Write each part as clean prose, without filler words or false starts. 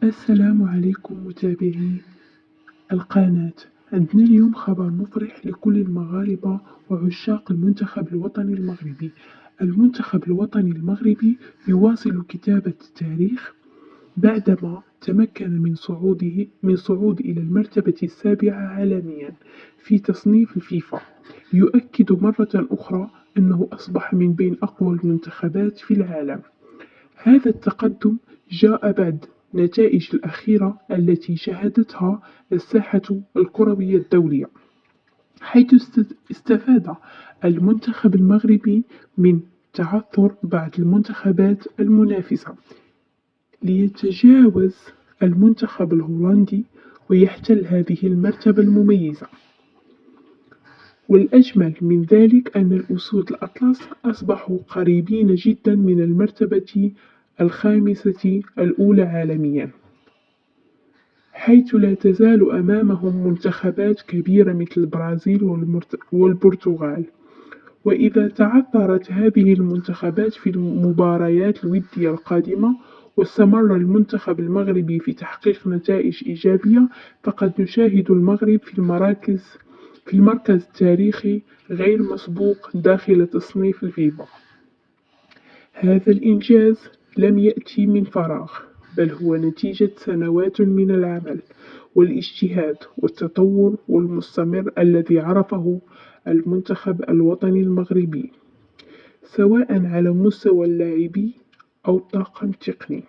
السلام عليكم متابعي القناة. عندنا اليوم خبر مفرح لكل المغاربة وعشاق المنتخب الوطني المغربي. المنتخب الوطني المغربي يواصل كتابة التاريخ بعدما تمكن من صعود إلى المرتبة السابعة عالميا في تصنيف الفيفا، يؤكد مرة أخرى أنه أصبح من بين أقوى المنتخبات في العالم. هذا التقدم جاء بعد النتائج الأخيرة التي شهدتها الساحة الكروية الدولية، حيث استفاد المنتخب المغربي من تعثر بعض المنتخبات المنافسة ليتجاوز المنتخب الهولندي ويحتل هذه المرتبة المميزة. والأجمل من ذلك أن الأسود الأطلس أصبحوا قريبين جدا من المرتبة الخامسة الأولى عالميا، حيث لا تزال أمامهم منتخبات كبيرة مثل البرازيل والبرتغال. وإذا تعثرت هذه المنتخبات في المباريات الودية القادمة واستمر المنتخب المغربي في تحقيق نتائج إيجابية، فقد نشاهد المغرب في المركز التاريخي غير مسبوق داخل تصنيف الفيفا. هذا الإنجاز لم يأتي من فراغ، بل هو نتيجة سنوات من العمل والاجتهاد والتطور المستمر الذي عرفه المنتخب الوطني المغربي، سواء على مستوى اللاعبين أو الطاقم التقني.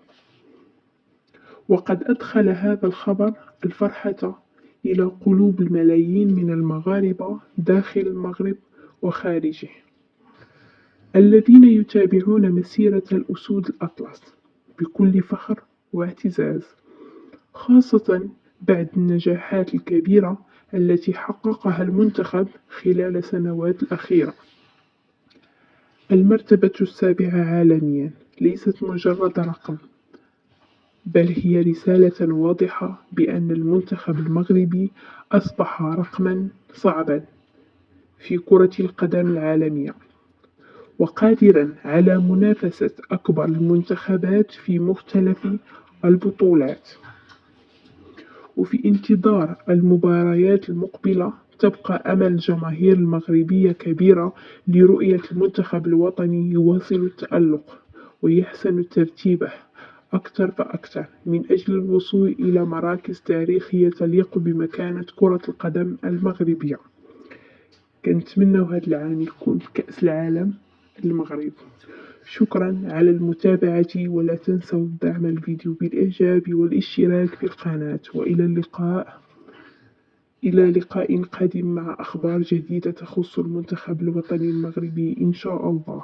وقد أدخل هذا الخبر الفرحة إلى قلوب الملايين من المغاربة داخل المغرب وخارجه، الذين يتابعون مسيرة الأسود الأطلس بكل فخر واعتزاز، خاصة بعد النجاحات الكبيرة التي حققها المنتخب خلال السنوات الأخيرة. المرتبة السابعة عالميا ليست مجرد رقم، بل هي رسالة واضحة بأن المنتخب المغربي أصبح رقما صعبا في كرة القدم العالمية، وقادرا على منافسة أكبر المنتخبات في مختلف البطولات. وفي انتظار المباريات المقبلة تبقى أمل الجماهير المغربية كبيرة لرؤية المنتخب الوطني يواصل التألق ويحسن ترتيبه أكثر فأكثر من أجل الوصول إلى مراكز تاريخية تليق بمكانة كرة القدم المغربية. كنتمنى هذا العام يكون في كأس العالم المغرب. شكرا على المتابعة، ولا تنسوا دعم الفيديو بالإعجاب والاشتراك في القناة، إلى لقاء قادم مع أخبار جديدة تخص المنتخب الوطني المغربي إن شاء الله.